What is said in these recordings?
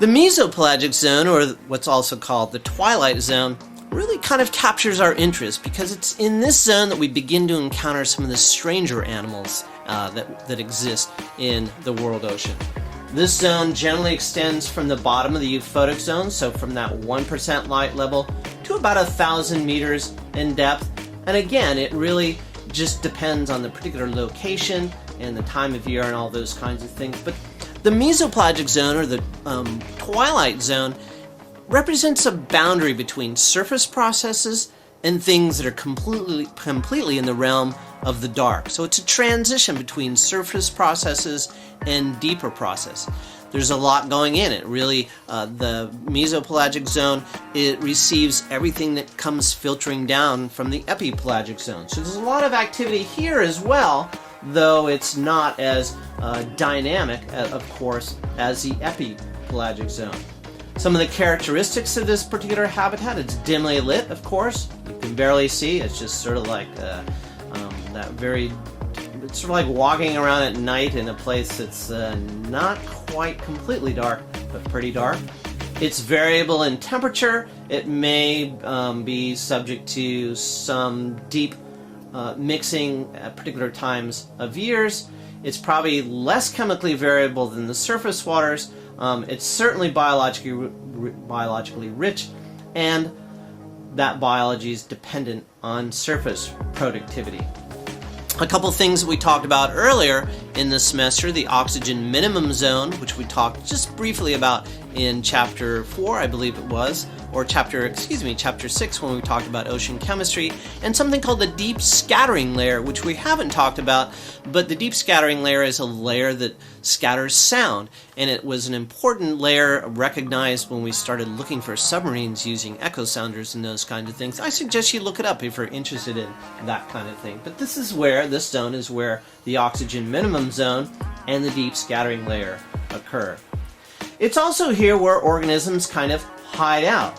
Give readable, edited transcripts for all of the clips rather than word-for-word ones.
The mesopelagic zone, or what's also called the twilight zone, really kind of captures our interest because it's in this zone that we begin to encounter some of the stranger animals that exist in the world ocean. This zone generally extends from the bottom of the euphotic zone, so from that 1% light level to about 1,000 meters in depth. And again, it really just depends on the particular location and the time of year and all those kinds of things. But the mesopelagic zone, or the twilight zone, represents a boundary between surface processes and things that are completely in the realm of the dark. So it's a transition between surface processes and deeper process. There's a lot going in it. Really, the mesopelagic zone, it receives everything that comes filtering down from the epipelagic zone. So there's a lot of activity here as well, though it's not as dynamic, of course, as the epipelagic zone. Some of the characteristics of this particular habitat: it's dimly lit, of course. You can barely see. It's just sort of like it's sort of like walking around at night in a place that's not quite completely dark, but pretty dark. It's variable in temperature. It may be subject to some deep mixing at particular times of years. It's probably less chemically variable than the surface waters. It's certainly biologically rich, and that biology is dependent on surface productivity. A couple things that we talked about earlier in the semester: the oxygen minimum zone, which we talked just briefly about in chapter 4, I believe it was, or chapter 6, when we talked about ocean chemistry, and something called the deep scattering layer, which we haven't talked about, but the deep scattering layer is a layer that scatters sound, and it was an important layer recognized when we started looking for submarines using echo sounders and those kinds of things. I suggest you look it up if you're interested in that kind of thing. But this zone is where the oxygen minimum zone and the deep scattering layer occur. It's also here where organisms kind of hide out.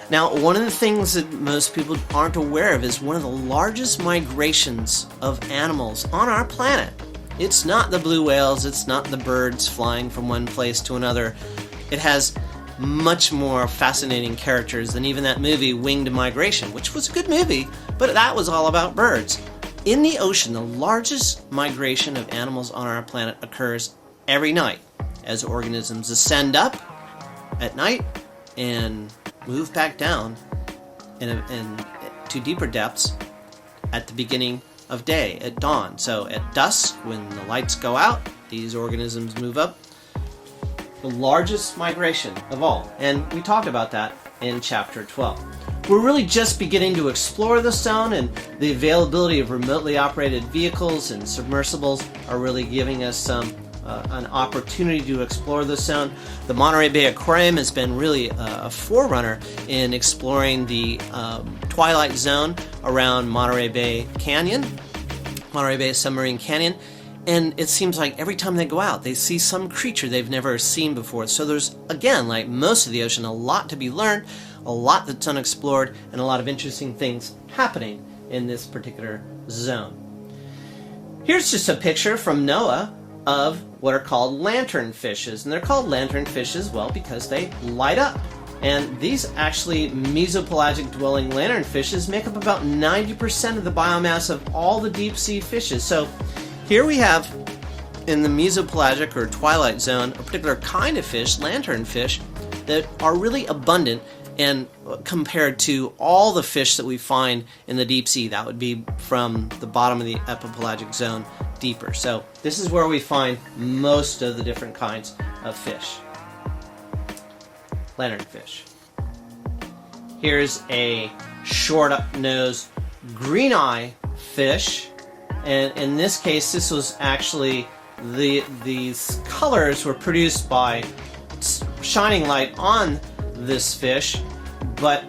Now, one of the things that most people aren't aware of is one of the largest migrations of animals on our planet. It's not the blue whales, it's not the birds flying from one place to another. It has much more fascinating characters than even that movie Winged Migration, which was a good movie, but that was all about birds. In the ocean, the largest migration of animals on our planet occurs every night as organisms ascend up at night and move back down and to deeper depths at the beginning of day, at dawn. So at dusk, when the lights go out, these organisms move up. The largest migration of all. And we talked about that in chapter 12. We're really just beginning to explore the zone, and the availability of remotely operated vehicles and submersibles are really giving us an opportunity to explore the zone. The Monterey Bay Aquarium has been really a forerunner in exploring the twilight zone around Monterey Bay Submarine Canyon, and it seems like every time they go out, they see some creature they've never seen before. So there's, again, like most of the ocean, a lot to be learned, a lot that's unexplored, and a lot of interesting things happening in this particular zone. Here's just a picture from NOAA of what are called lanternfishes, and they're called lanternfishes, well, because they light up. And these actually mesopelagic dwelling lanternfishes make up about 90% of the biomass of all the deep sea fishes. So here we have, in the mesopelagic or twilight zone, a particular kind of fish, lanternfish, that are really abundant, and compared to all the fish that we find in the deep sea, that would be from the bottom of the epipelagic zone deeper. So this is where we find most of the different kinds of fish. Lanternfish. Here's a short-nosed green eye fish, and in this case, this was actually these colors were produced by shining light on this fish, but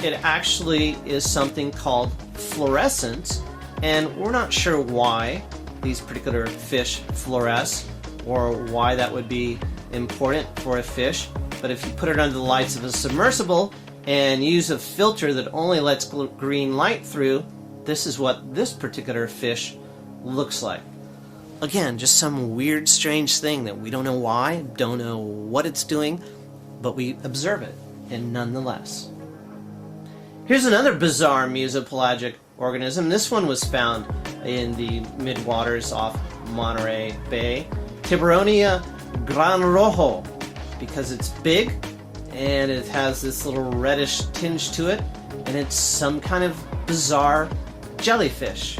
it actually is something called fluorescence, and we're not sure why these particular fish fluoresce or why that would be important for a fish. But if you put it under the lights of a submersible and use a filter that only lets green light through, this is what this particular fish looks like. Again, just some weird, strange thing that we don't know why, don't know what it's doing, but we observe it, and nonetheless. Here's another bizarre mesopelagic organism. This one was found in the midwaters off Monterey Bay. Tiburonia gran rojo, because it's big and it has this little reddish tinge to it, and it's some kind of bizarre jellyfish.